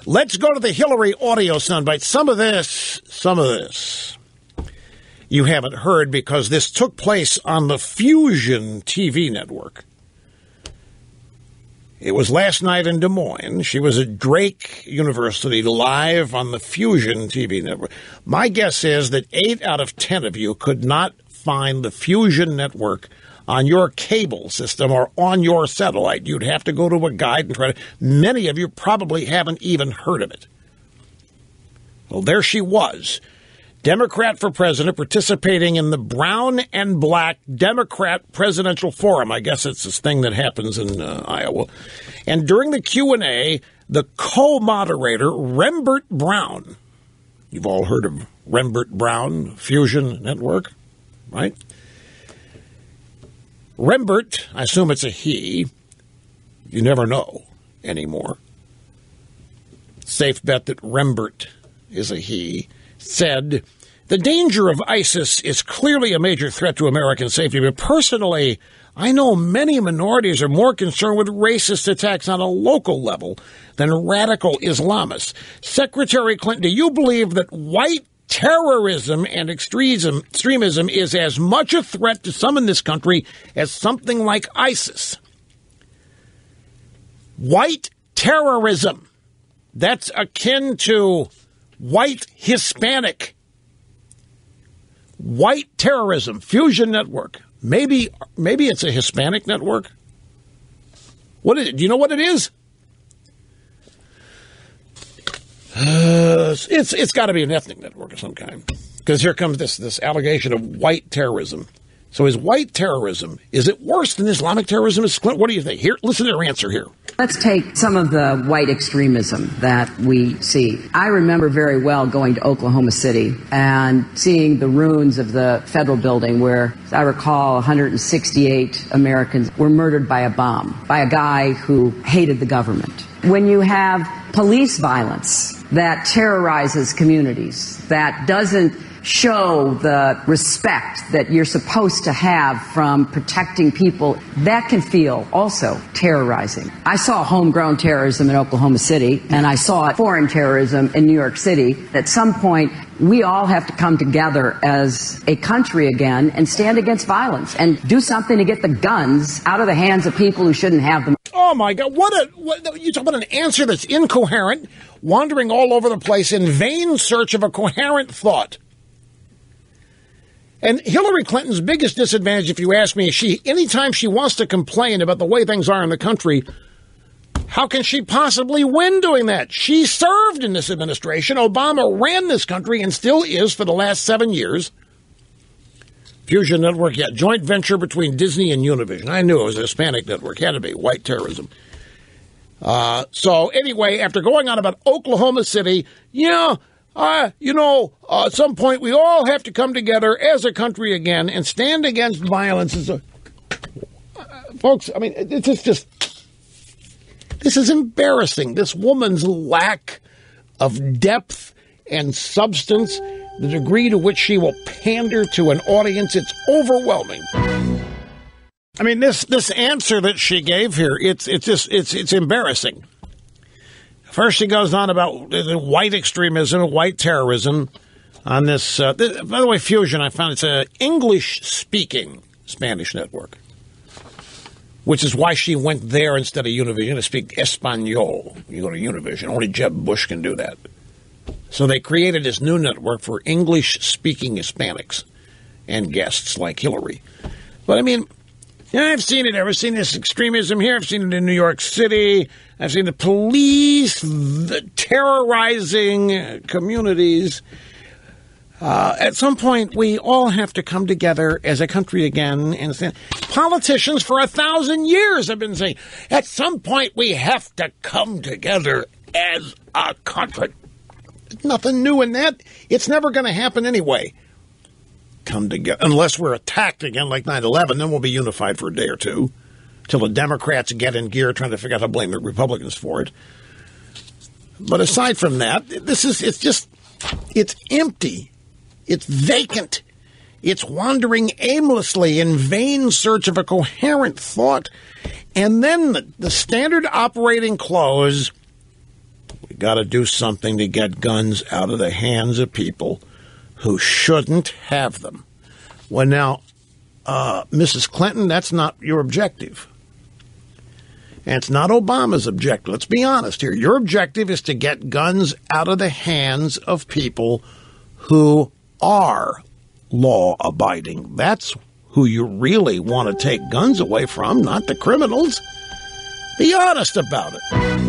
Let's go to the Hillary audio soundbite. Some of this you haven't heard because this took place on the Fusion TV network. It was last night in Des Moines. She was at Drake University live on the Fusion TV network. My guess is that 8 out of 10 of you could not find the Fusion network on your cable system or on your satellite. You'd have to go to a guide and try to. Many of you probably haven't even heard of it. Well, there she was, Democrat for president, participating in the Brown and Black Democrat Presidential Forum. I guess it's this thing that happens in Iowa. And during the Q&A, the co-moderator, Rembert Brown, you've all heard of Rembert Brown, Fusion Network, right? Rembert, I assume it's a he. You never know anymore. Safe bet that Rembert is a he. Said, the danger of ISIS is clearly a major threat to American safety, but personally, I know many minorities are more concerned with racist attacks on a local level than radical Islamists. Secretary Clinton, do you believe that white terrorism and extremism is as much a threat to some in this country as something like ISIS? White terrorism. That's akin to white Hispanic. White terrorism. Fusion Network. Maybe it's a Hispanic network. What is it? Do you know what it is? It's got to be an ethnic network of some kind, because here comes this allegation of white terrorism. So is white terrorism, is it worse than Islamic terrorism? What do you think? Here, listen to their answer here. Let's take some of the white extremism that we see. I remember very well going to Oklahoma City and seeing the ruins of the federal building where, as I recall, 168 Americans were murdered by a bomb, by a guy who hated the government. When you have police violence that terrorizes communities, that doesn't show the respect that you're supposed to have from protecting people, that can feel also terrorizing. I saw homegrown terrorism in Oklahoma City, and I saw foreign terrorism in New York City. At some point, we all have to come together as a country again and stand against violence and do something to get the guns out of the hands of people who shouldn't have them. Oh, my God. You talk about an answer that's incoherent, wandering all over the place in vain search of a coherent thought. And Hillary Clinton's biggest disadvantage, if you ask me, is anytime she wants to complain about the way things are in the country, how can she possibly win doing that? She served in this administration. Obama ran this country and still is for the last 7 years. Fusion Network, yeah, joint venture between Disney and Univision. I knew it was a Hispanic network. Had to be. White terrorism. So anyway, after going on about Oklahoma City, at some point we all have to come together as a country again and stand against violence. Folks, I mean, this is embarrassing. This woman's lack of depth and substance, the degree to which she will pander to an audience, it's overwhelming. I mean, this answer that she gave here, it's embarrassing. First, she goes on about white extremism, white terrorism on this. By the way, Fusion, I found it's an English-speaking Spanish network, which is why she went there instead of Univision to speak Espanol. You go to Univision. Only Jeb Bush can do that. So they created this new network for English-speaking Hispanics and guests like Hillary. But, I mean, I've seen it. I've seen this extremism here. I've seen it in New York City. I've seen the police terrorizing communities. At some point, we all have to come together as a country again. And politicians for 1,000 years have been saying, at some point, we have to come together as a country. There's nothing new in that. It's never going to happen anyway. Come together, unless we're attacked again like 9/11, then we'll be unified for a day or two till the Democrats get in gear trying to figure out how to blame the Republicans for it. But aside from that, it's empty. It's vacant. It's wandering aimlessly in vain search of a coherent thought. And then the standard operating close, we got to do something to get guns out of the hands of people who shouldn't have them. Well, now, Mrs. Clinton, that's not your objective. And it's not Obama's objective. Let's be honest here. Your objective is to get guns out of the hands of people who are law-abiding. That's who you really want to take guns away from, not the criminals. Be honest about it.